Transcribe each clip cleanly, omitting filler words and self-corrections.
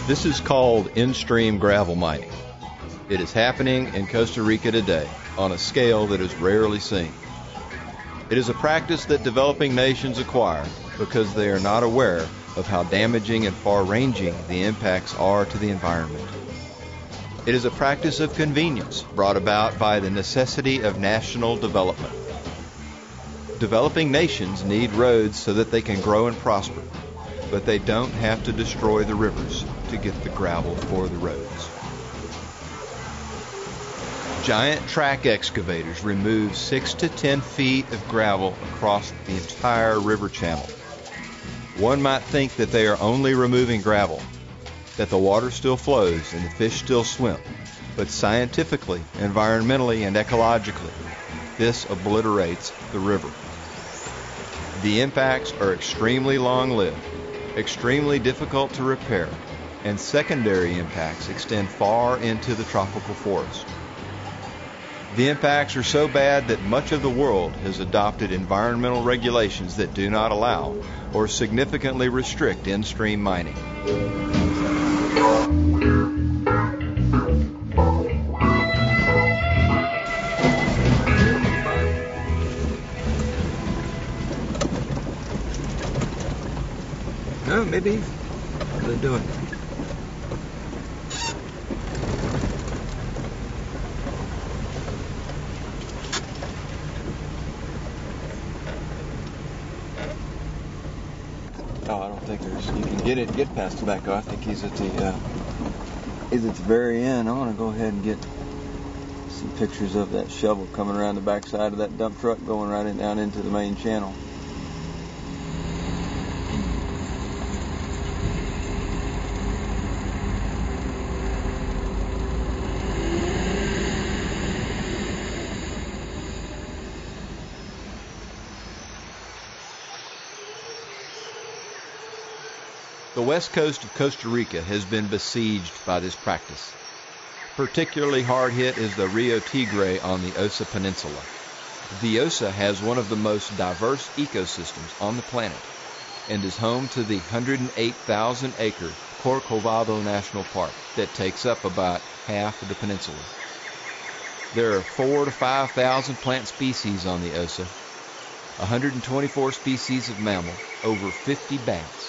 This is called in-stream gravel mining. It is happening in Costa Rica today on a scale that is rarely seen. It is a practice that developing nations acquire because they are not aware of how damaging and far-ranging the impacts are to the environment. It is a practice of convenience brought about by the necessity of national development. Developing nations need roads so that they can grow and prosper, but they don't have to destroy the rivers to get the gravel for the roads. Giant track excavators remove 6 to 10 feet of gravel across the entire river channel. One might think that they are only removing gravel, that the water still flows and the fish still swim, but scientifically, environmentally, and ecologically, this obliterates the river. The impacts are extremely long-lived, extremely difficult to repair, and secondary impacts extend far into the tropical forest. The impacts are so bad that much of the world has adopted environmental regulations that do not allow or significantly restrict in-stream mining. No, maybe they're doing. Oh, I don't think you can get past tobacco. I think he's at the very end. I want to go ahead and get some pictures of that shovel coming around the backside of that dump truck going right down into the main channel. The west coast of Costa Rica has been besieged by this practice. Particularly hard hit is the Rio Tigre on the Osa Peninsula. The Osa has one of the most diverse ecosystems on the planet and is home to the 108,000-acre Corcovado National Park that takes up about half of the peninsula. There are 4,000 to 5,000 plant species on the Osa, 124 species of mammal, over 50 bats,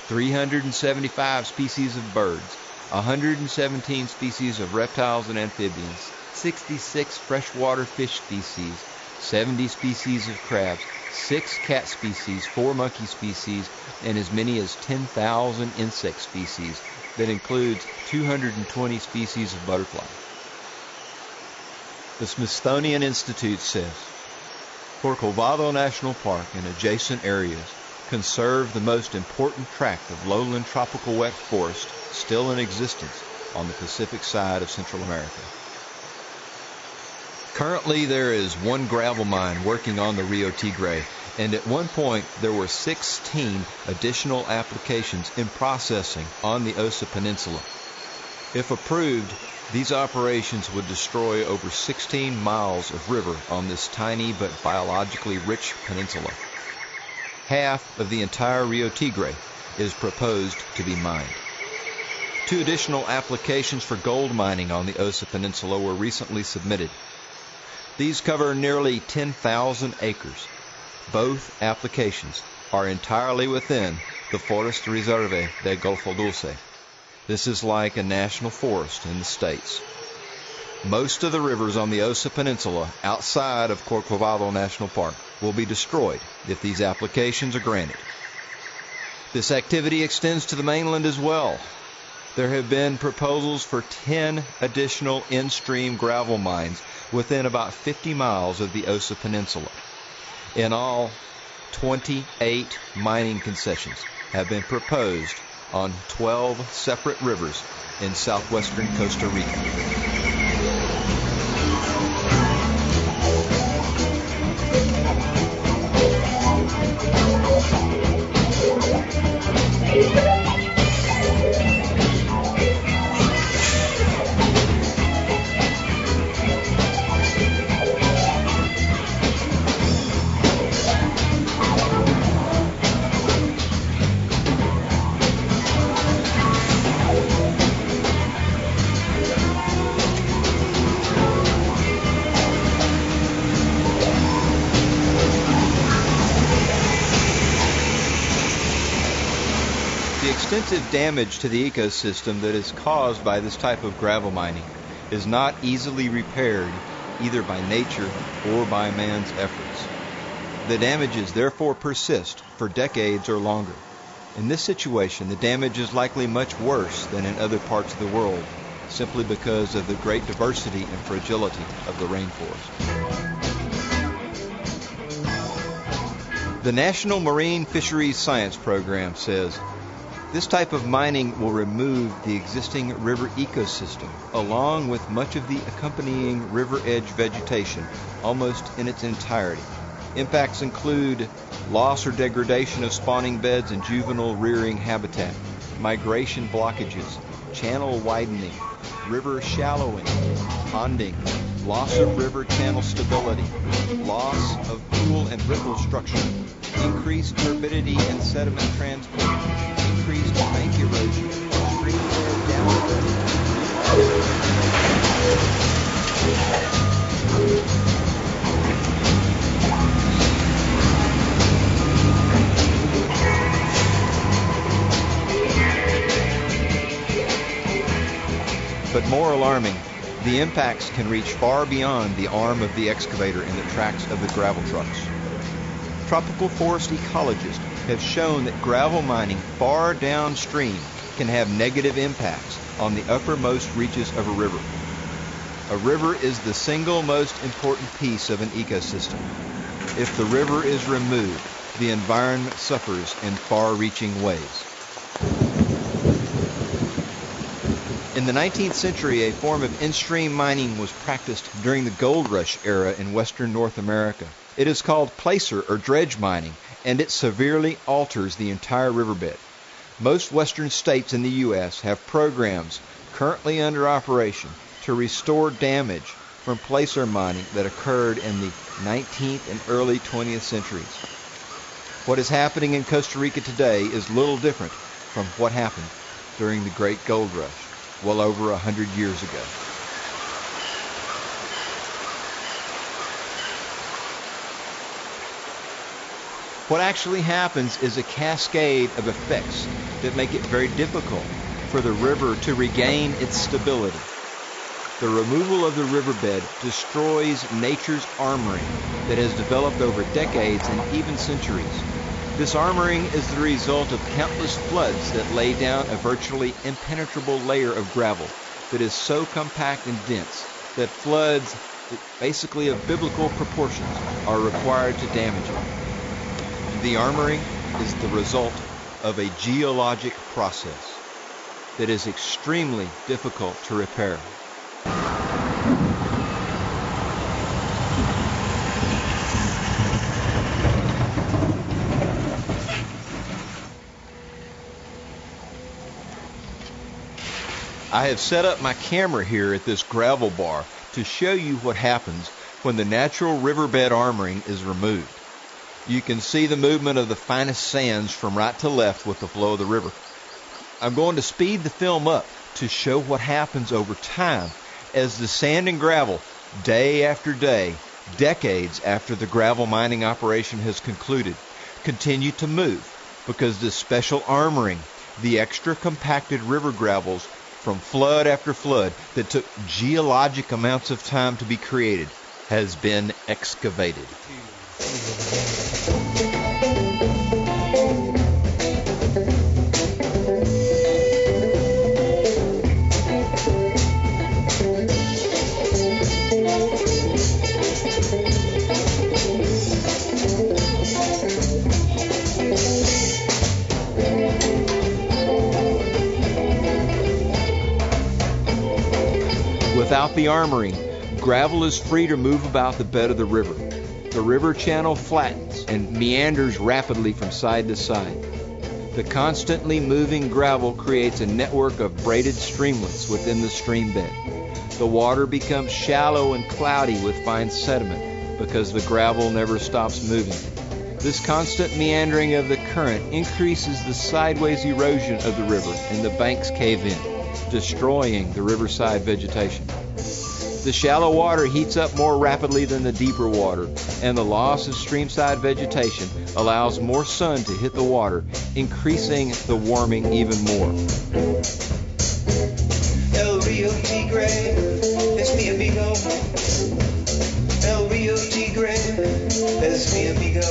375 species of birds, 117 species of reptiles and amphibians, 66 freshwater fish species, 70 species of crabs, 6 cat species, 4 monkey species, and as many as 10,000 insect species. That includes 220 species of butterfly. The Smithsonian Institute says Corcovado National Park and adjacent areas conserve the most important tract of lowland tropical wet forest still in existence on the Pacific side of Central America. Currently, there is one gravel mine working on the Rio Tigre, and at one point there were 16 additional applications in processing on the Osa Peninsula. If approved, these operations would destroy over 16 miles of river on this tiny but biologically rich peninsula. Half of the entire Rio Tigre is proposed to be mined. 2 additional applications for gold mining on the Osa Peninsula were recently submitted. These cover nearly 10,000 acres. Both applications are entirely within the Forest Reserve de Golfo Dulce. This is like a national forest in the States. Most of the rivers on the Osa Peninsula outside of Corcovado National Park will be destroyed if these applications are granted. This activity extends to the mainland as well. There have been proposals for 10 additional in-stream gravel mines within about 50 miles of the Osa Peninsula. In all, 28 mining concessions have been proposed on 12 separate rivers in southwestern Costa Rica. The extensive damage to the ecosystem that is caused by this type of gravel mining is not easily repaired either by nature or by man's efforts. The damages therefore persist for decades or longer. In this situation, the damage is likely much worse than in other parts of the world, simply because of the great diversity and fragility of the rainforest. The National Marine Fisheries Science Program says this type of mining will remove the existing river ecosystem, along with much of the accompanying river edge vegetation, almost in its entirety. Impacts include loss or degradation of spawning beds and juvenile rearing habitat, migration blockages, channel widening, river shallowing, ponding, loss of river channel stability, loss of pool and ripple structure, increased turbidity and sediment transport, increased bank erosion, stream layer downgrade. But more alarming, the impacts can reach far beyond the arm of the excavator and the tracks of the gravel trucks. Tropical forest ecologists have shown that gravel mining far downstream can have negative impacts on the uppermost reaches of a river. A river is the single most important piece of an ecosystem. If the river is removed, the environment suffers in far-reaching ways. In the 19th century, a form of in-stream mining was practiced during the gold rush era in western North America. It is called placer or dredge mining, and it severely alters the entire riverbed. Most western states in the U.S. have programs currently under operation to restore damage from placer mining that occurred in the 19th and early 20th centuries. What is happening in Costa Rica today is little different from what happened during the Great Gold Rush, well over 100 years ago. What actually happens is a cascade of effects that make it very difficult for the river to regain its stability. The removal of the riverbed destroys nature's armoring that has developed over decades and even centuries. This armoring is the result of countless floods that lay down a virtually impenetrable layer of gravel that is so compact and dense that floods, basically of biblical proportions, are required to damage it. The armoring is the result of a geologic process that is extremely difficult to repair. I have set up my camera here at this gravel bar to show you what happens when the natural riverbed armoring is removed. You can see the movement of the finest sands from right to left with the flow of the river. I'm going to speed the film up to show what happens over time as the sand and gravel, day after day, decades after the gravel mining operation has concluded, continue to move because this special armoring, the extra compacted river gravels from flood after flood that took geologic amounts of time to be created, has been excavated. Without the armoring, gravel is free to move about the bed of the river. The river channel flattens and meanders rapidly from side to side. The constantly moving gravel creates a network of braided streamlets within the stream bed. The water becomes shallow and cloudy with fine sediment because the gravel never stops moving. This constant meandering of the current increases the sideways erosion of the river and the banks cave in, destroying the riverside vegetation. The shallow water heats up more rapidly than the deeper water, and the loss of streamside vegetation allows more sun to hit the water, increasing the warming even more. El Rio Tigre es mi amigo. El Rio Tigre es mi amigo.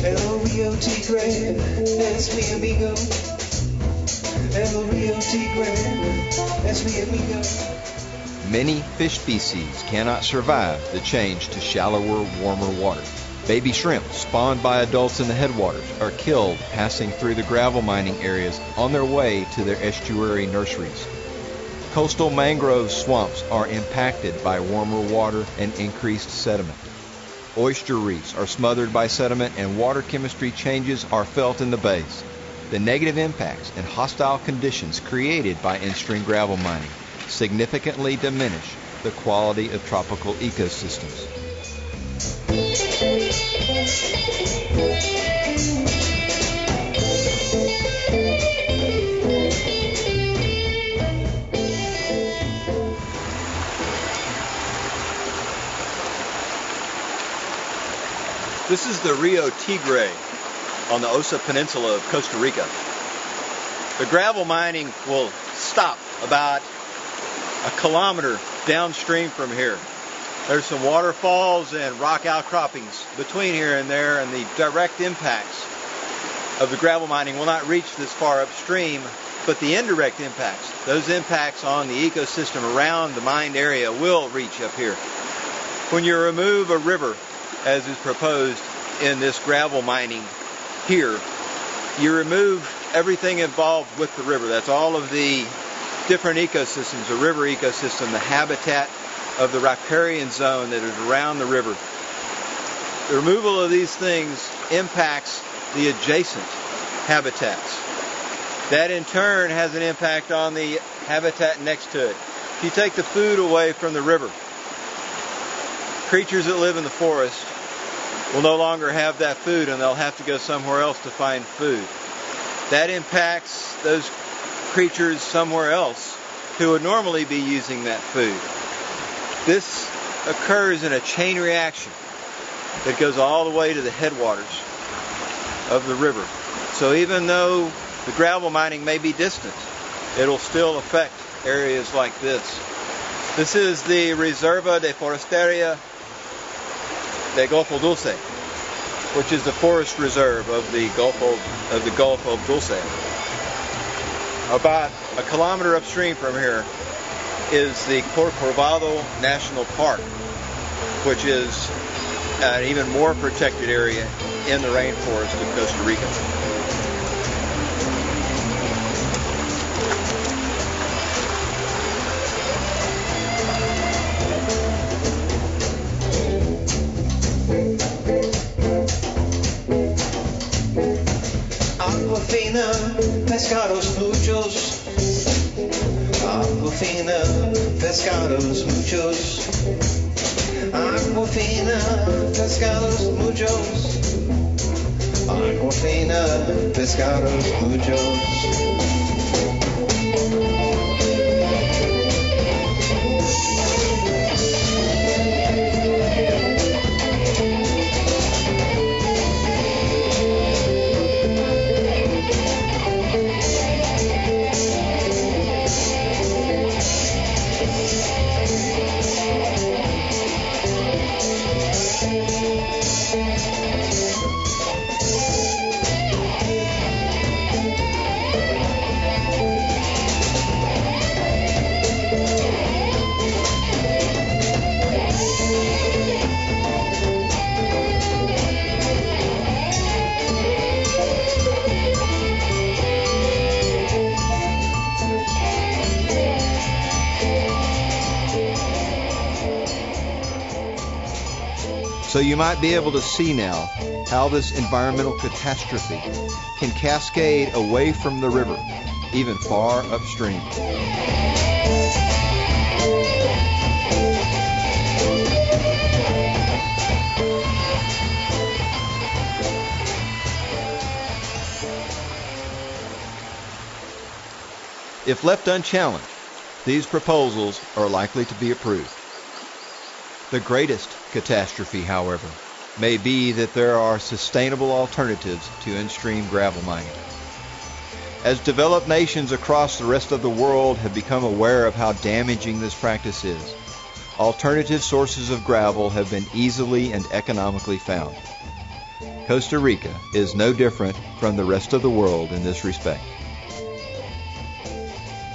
El Rio Tigre es mi amigo. El Rio Tigre es mi amigo. Many fish species cannot survive the change to shallower, warmer water. Baby shrimp spawned by adults in the headwaters are killed passing through the gravel mining areas on their way to their estuary nurseries. Coastal mangrove swamps are impacted by warmer water and increased sediment. Oyster reefs are smothered by sediment and water chemistry changes are felt in the bays. The negative impacts and hostile conditions created by in-stream gravel mining significantly diminish the quality of tropical ecosystems. This is the Rio Tigre on the Osa Peninsula of Costa Rica. The gravel mining will stop about a kilometer downstream from here. There's some waterfalls and rock outcroppings between here and there, and the direct impacts of the gravel mining will not reach this far upstream, but the indirect impacts, those impacts on the ecosystem around the mined area will reach up here. When you remove a river, as is proposed in this gravel mining here, you remove everything involved with the river. That's all of the different ecosystems, the river ecosystem, the habitat of the riparian zone that is around the river. The removal of these things impacts the adjacent habitats. That in turn has an impact on the habitat next to it. If you take the food away from the river, creatures that live in the forest will no longer have that food, and they'll have to go somewhere else to find food. That impacts those creatures somewhere else who would normally be using that food. This occurs in a chain reaction that goes all the way to the headwaters of the river. So even though the gravel mining may be distant, it'll still affect areas like this. This is the Reserva de Forestería de Golfo Dulce, which is the forest reserve of the Gulf of Dulce. About a kilometer upstream from here is the Corcovado National Park, which is an even more protected area in the rainforest of Costa Rica. Aquafina, pescados muchos. Aquafina, pescados muchos. Aquafina, pescados muchos. Aquafina, pescados muchos. So you might be able to see now how this environmental catastrophe can cascade away from the river, even far upstream. If left unchallenged, these proposals are likely to be approved. The greatest catastrophe, however, may be that there are sustainable alternatives to in-stream gravel mining. As developed nations across the rest of the world have become aware of how damaging this practice is, alternative sources of gravel have been easily and economically found. Costa Rica is no different from the rest of the world in this respect.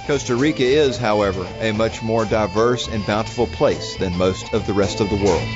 Costa Rica is, however, a much more diverse and bountiful place than most of the rest of the world.